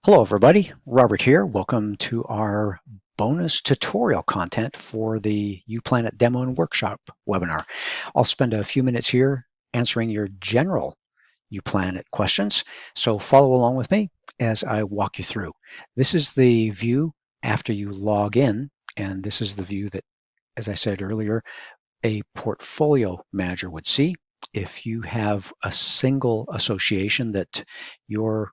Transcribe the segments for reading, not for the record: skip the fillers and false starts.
Hello everybody, Robert here. Welcome to our bonus tutorial content for the uPlanIt Demo and Workshop webinar. I'll spend a few minutes here answering your general uPlanIt questions, so follow along with me as I walk you through. This is the view after you log in, and this is the view that, as I said earlier, a portfolio manager would see. If you have a single association that you're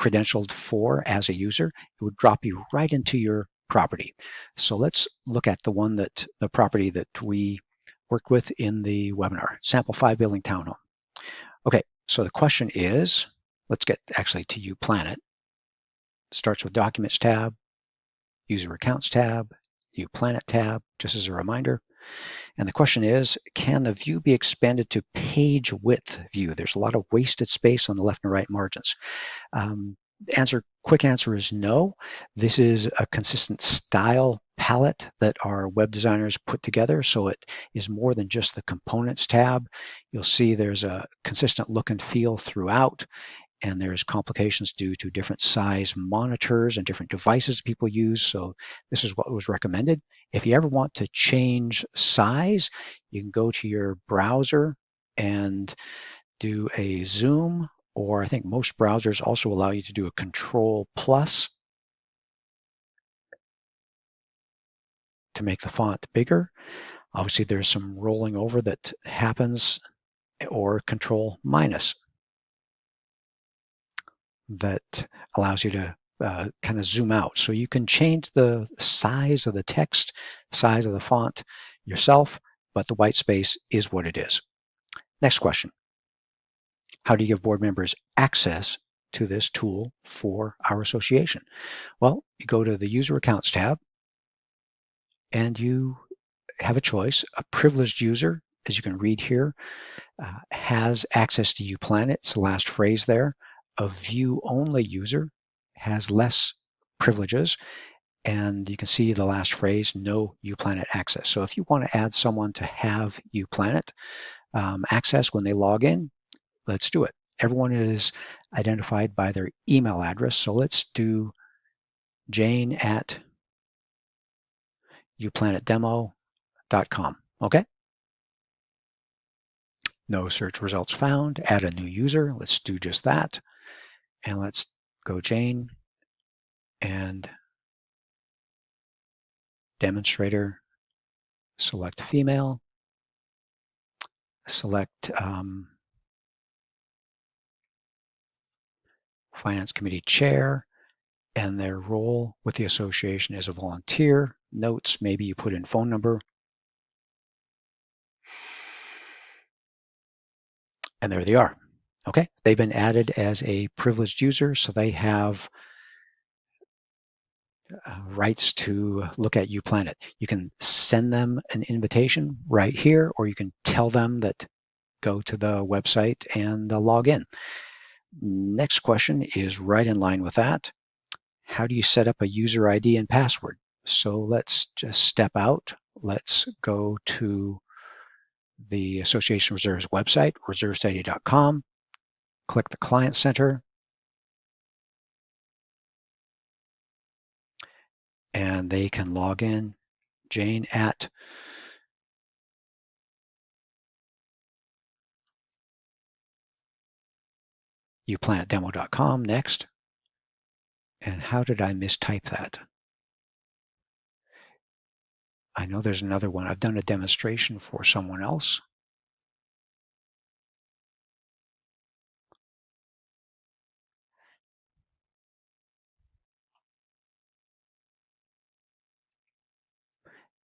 credentialed for as a user, it would drop you right into your property. So let's look at the property that we worked with in the webinar, sample 5 building townhome. Okay, so the question is, let's get actually to uPlanIt. Starts with Documents tab, User Accounts tab, uPlanIt tab, just as a reminder. And the question is, can the view be expanded to page width view? There's a lot of wasted space on the left and right margins. Quick answer is no. This is a consistent style palette that our web designers put together, so it is more than just the Components tab. You'll see there's a consistent look and feel throughout, and there's complications due to different size monitors and different devices people use, so this is what was recommended. If you ever want to change size, you can go to your browser and do a zoom, or I think most browsers also allow you to do a Control+ to make the font bigger. Obviously, there's some rolling over that happens, or Control- that allows you to kind of zoom out. So you can change the size of the text, size of the font yourself, but the white space is what it is. Next question. How do you give board members access to this tool for our association? Well, you go to the User Accounts tab, and you have a choice. A privileged user, as you can read here, has access to uPlanIt. It's the last phrase there. A view-only user has less privileges, and you can see the last phrase, no uPlanIt access. So if you want to add someone to have uPlanIt access when they log in, let's do it. Everyone is identified by their email address, so let's do jane@uplanitdemo.com, okay? No search results found. Add a new user. Let's do just that. And let's go Jane and demonstrator, select female, select finance committee chair, and their role with the association is a volunteer. Notes, maybe you put in phone number. And there they are. Okay, they've been added as a privileged user, so they have rights to look at uPlanIt. You can send them an invitation right here, or you can tell them that go to the website and log in. Next question is right in line with that. How do you set up a user ID and password? So let's just step out. Let's go to the Association Reserves website, reservestudy.com. Click the Client Center. And they can log in, Jane at uPlanItDemo.com next. And how did I mistype that? I know there's another one. I've done a demonstration for someone else.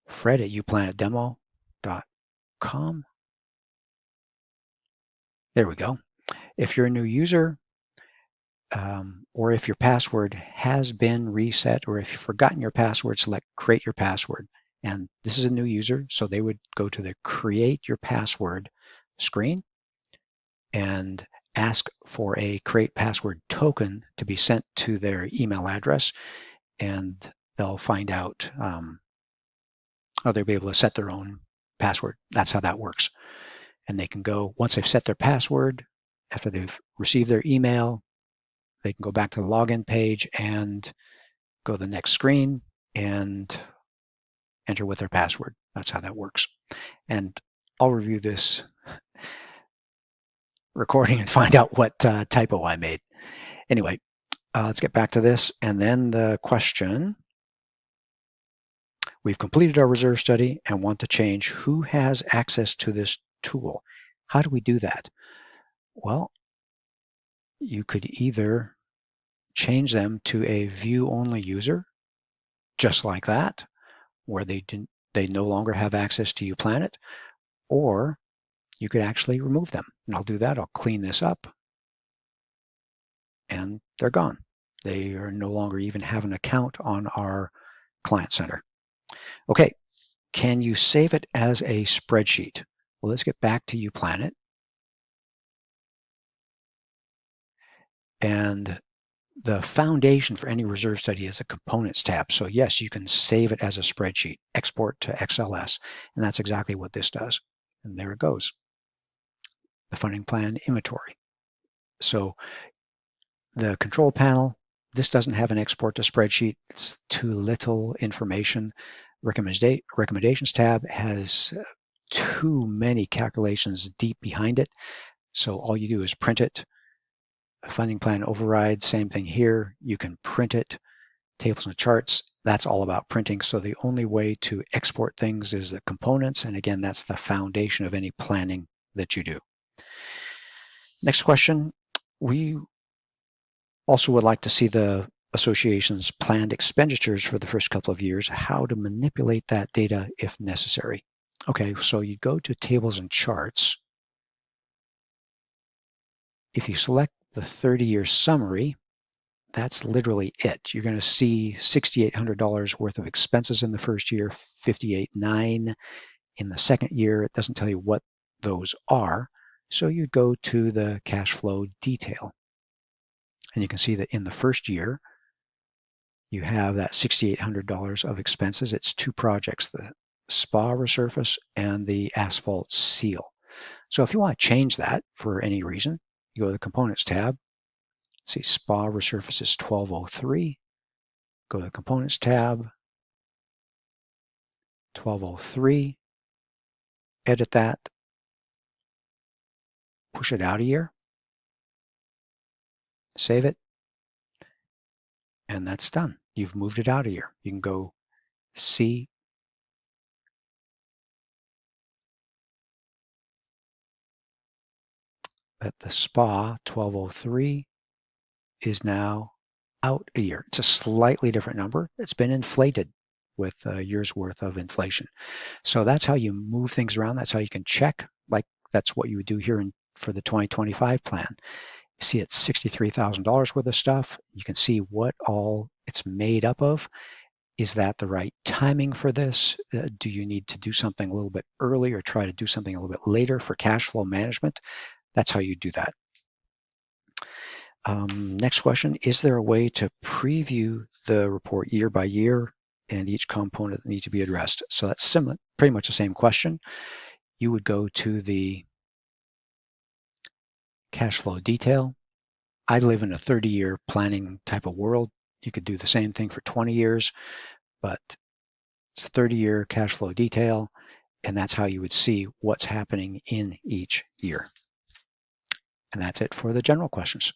Fred at uPlanItDemo.com. There we go. If you're a new user, or if your password has been reset, or if you've forgotten your password, select Create Your Password. And this is a new user, so they would go to the Create Your Password screen and ask for a Create Password token to be sent to their email address, and they'll find out, they'll be able to set their own password. That's how that works. And they can go, once they've set their password, after they've received their email, they can go back to the login page and go to the next screen and enter with their password. That's how that works. And I'll review this recording and find out what typo I made. Anyway, let's get back to this. And then the question, we've completed our reserve study and want to change who has access to this tool. How do we do that? Well, you could either change them to a view-only user, just like that, where they no longer have access to uPlanIt, or you could actually remove them. And I'll do that. I'll clean this up, and they're gone. They are no longer even have an account on our Client Center. Okay, can you save it as a spreadsheet? Well, let's get back to uPlanIt. And the foundation for any reserve study is a Components tab. So yes, you can save it as a spreadsheet, export to XLS, and that's exactly what this does. And there it goes, the funding plan inventory. So the control panel, this doesn't have an export to spreadsheet. It's too little information. Recommendations tab has too many calculations deep behind it. So all you do is print it. Funding plan override, same thing here. You can print it. Tables and charts, that's all about printing. So the only way to export things is the components. And again, that's the foundation of any planning that you do. Next question. We also would like to see the association's planned expenditures for the first couple of years, how to manipulate that data if necessary. Okay, so you go to tables and charts. If you select the 30-year summary, that's literally it. You're going to see $6,800 worth of expenses in the first year, $58,900 in the second year. It doesn't tell you what those are. So you go to the cash flow detail. And you can see that in the first year, you have that $6,800 of expenses. It's two projects, the spa resurface and the asphalt seal. So if you want to change that for any reason, you go to the Components tab. See, spa resurface is $1,203. Go to the Components tab, $1,203. Edit that, push it out a year, save it, and that's done. You've moved it out a year. You can go see that the spa 1203 is now out a year. It's a slightly different number. It's been inflated with a year's worth of inflation. So that's how you move things around. That's how you can check. Like that's what you would do here for the 2025 plan. See, it's $63,000 worth of stuff. You can see what all it's made up of. Is that the right timing for this? Do you need to do something a little bit early or try to do something a little bit later for cash flow management? That's how you do that. Next question, is there a way to preview the report year by year and each component that needs to be addressed? So that's similar, pretty much the same question. You would go to the cash flow detail. I live in a 30-year planning type of world. You could do the same thing for 20 years, but it's a 30-year cash flow detail, and that's how you would see what's happening in each year. And that's it for the general questions.